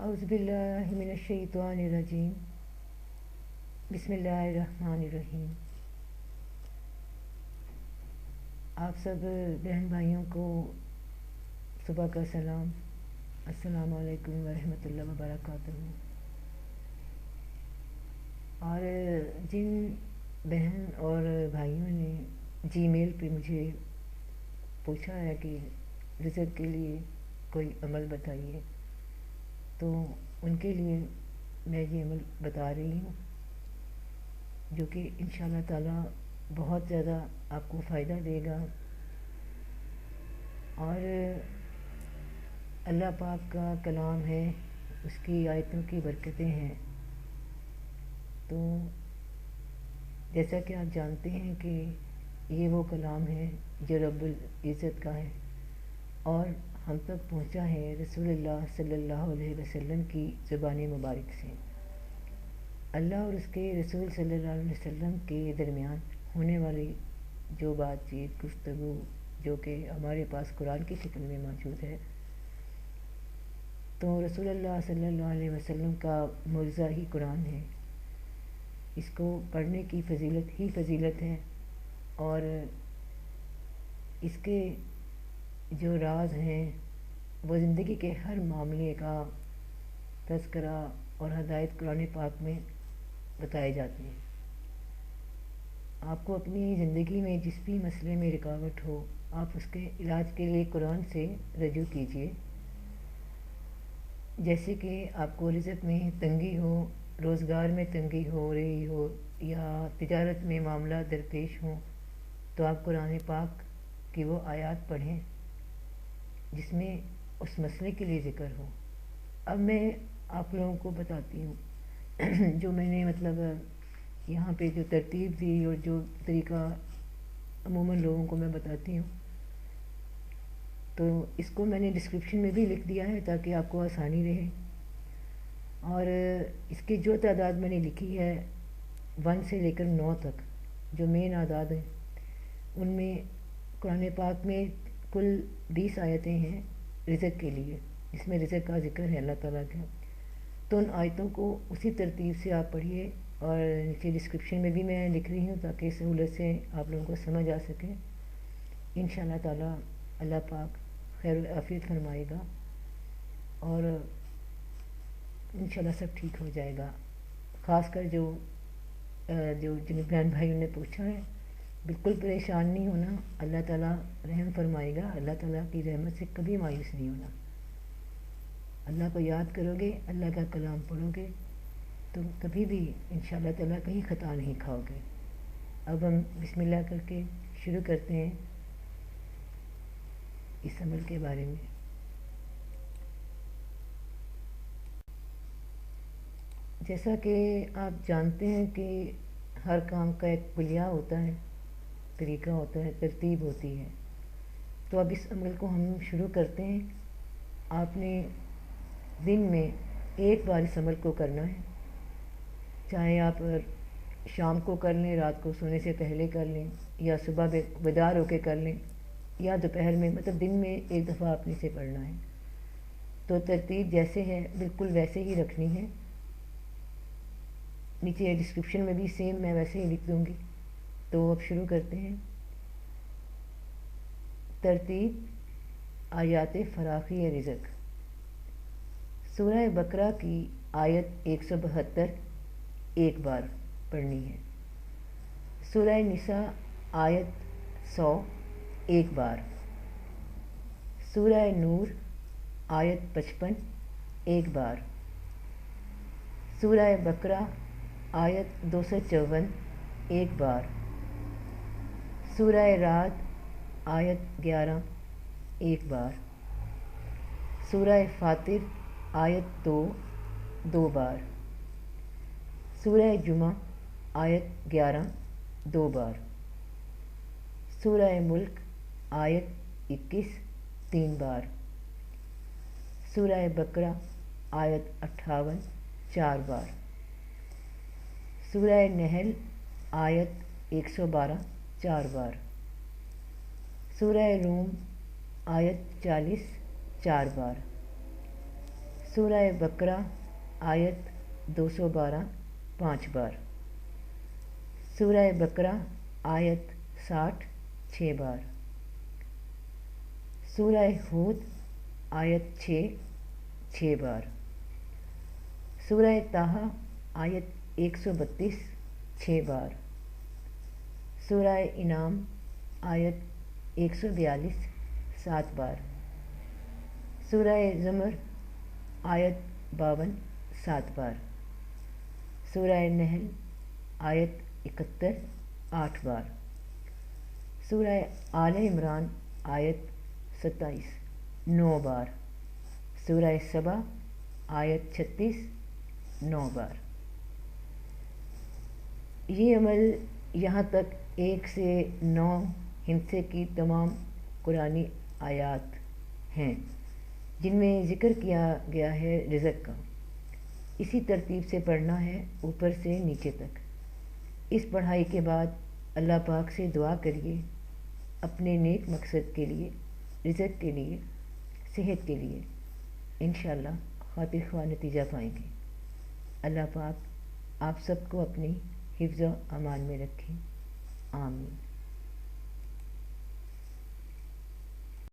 اعوذ باللہ من الشیطان الرجیم بسم اللہ الرحمن الرحیم۔ آپ سب بہن بھائیوں کو صبح کا سلام، السلام علیکم ورحمۃ اللہ وبرکاتہ۔ اور جن بہن اور بھائیوں نے جی میل پہ مجھے پوچھا ہے کہ رزق کے لیے کوئی عمل بتائیے، تو ان کے لیے میں یہ عمل بتا رہی ہوں جو کہ انشاءاللہ تعالیٰ بہت زیادہ آپ کو فائدہ دے گا، اور اللہ پاک کا کلام ہے، اس کی آیتوں کی برکتیں ہیں۔ تو جیسا کہ آپ جانتے ہیں کہ یہ وہ کلام ہے جو رب العزت کا ہے اور ہم تک پہنچا ہے رسول اللہ صلی اللہ علیہ وسلم کی زبان مبارک سے۔ اللہ اور اس کے رسول صلی اللہ علیہ وسلم کے درمیان ہونے والی جو بات چیت گفتگو جو کہ ہمارے پاس قرآن کی شکل میں موجود ہے، تو رسول اللہ صلی اللہ علیہ وسلم کا معجزہ ہی قرآن ہے۔ اس کو پڑھنے کی فضیلت ہی فضیلت ہے، اور اس کے جو راز ہیں وہ زندگی کے ہر معاملے کا تذکرہ اور ہدایت قرآن پاک میں بتائے جاتے ہیں۔ آپ کو اپنی زندگی میں جس بھی مسئلے میں رکاوٹ ہو، آپ اس کے علاج کے لیے قرآن سے رجوع کیجیے۔ جیسے کہ آپ کو رزق میں تنگی ہو، روزگار میں تنگی ہو رہی ہو، یا تجارت میں معاملہ درپیش ہوں، تو آپ قرآن پاک کی وہ آیات پڑھیں جس میں اس مسئلے کے لیے ذکر ہو۔ اب میں آپ لوگوں کو بتاتی ہوں جو میں نے یہاں پہ جو ترتیب دی اور جو طریقہ عموماً لوگوں کو میں بتاتی ہوں، تو اس کو میں نے ڈسکرپشن میں بھی لکھ دیا ہے تاکہ آپ کو آسانی رہے۔ اور اس کی جو تعداد میں نے لکھی ہے 1 سے لے کر 9 تک جو مین اعداد ہیں، ان میں قرآن پاک میں کل 20 آیتیں ہیں رزق کے لیے، جس میں رزق کا ذکر ہے اللہ تعالیٰ کے۔ تو ان آیتوں کو اسی ترتیب سے آپ پڑھیے، اور نیچے ڈسکرپشن میں بھی میں لکھ رہی ہوں تاکہ سہولت سے آپ لوگوں کو سمجھ آ سکے۔ انشاءاللہ تعالیٰ اللہ پاک خیر العافیت فرمائے گا، اور انشاءاللہ سب ٹھیک ہو جائے گا۔ خاص کر جو جن بہن بھائیوں نے پوچھا ہے، بالکل پریشان نہیں ہونا، اللہ تعالیٰ رحم فرمائے گا۔ اللہ تعالیٰ کی رحمت سے کبھی مایوس نہیں ہونا۔ اللہ کو یاد کرو گے، اللہ کا کلام پڑھو گے، تو کبھی بھی انشاءاللہ تعالیٰ کہیں خطا نہیں کھاؤ گے۔ اب ہم بسم اللہ کر کے شروع کرتے ہیں اس عمل کے بارے میں۔ جیسا کہ آپ جانتے ہیں کہ ہر کام کا ایک کلیہ ہوتا ہے، طریقہ ہوتا ہے، ترتیب ہوتی ہے۔ تو اب اس عمل کو ہم شروع کرتے ہیں۔ آپ نے دن میں ایک بار اس عمل کو کرنا ہے، چاہے آپ شام کو کر لیں، رات کو سونے سے پہلے کر لیں، یا صبح بیدار ہو کے کر لیں، یا دوپہر میں، دن میں ایک دفعہ آپ نے اسے پڑھنا ہے۔ تو ترتیب جیسے ہے بالکل ویسے ہی رکھنی ہے۔ نیچے ڈسکرپشن میں بھی سیم میں ویسے ہی لکھ دوں گی۔ تو اب شروع کرتے ہیں۔ ترتیب آیات فراخی رزق۔ سورہ بقرہ کی آیت 172 ایک بار پڑھنی ہے۔ سورہ نساء آیت 100 ایک بار۔ سورہ نور آیت 55 ایک بار۔ سورہ بقرہ آیت 254 ایک بار۔ سورہ رعد آیت 11 ایک بار۔ سورہ فاطر آیت 2 دو بار۔ سورہ جمعہ آیت 11 دو بار۔ سورہ ملک آیت 21 3 بار۔ سورہ بقرہ آیت 58 4 بار۔ سورہ نحل آیت 112 4 بار۔ سورہ روم آیت 40 4 بار۔ سورہ بقرہ آیت 212 5 بار. سورہ بقرہ آیت 60 6 بار. سورہ ہود آیت 6 بار. سورہ طٰہٰ آیت 132 6 بار. سورہ انعام آیت 142 7 بار. سورہ زمر آیت 52 7 بار. سورہ نحل آیت 71 8 بار. سورہ آل عمران آیت 27 9 بار. سورہ سبا آیت 36 9 بار. یہ عمل یہاں تک 1 سے 9 ہندسے کی تمام قرآنی آیات ہیں جن میں ذکر کیا گیا ہے رزق کا. اسی ترتیب سے پڑھنا ہے اوپر سے نیچے تک. اس پڑھائی کے بعد اللہ پاک سے دعا کریے اپنے نیک مقصد کے لیے، رزق کے لیے، صحت کے لیے. انشاءاللہ خاطر خواہ نتیجہ پائیں گے. اللہ پاک آپ سب کو اپنی حفظ و امان میں رکھیں. آمین.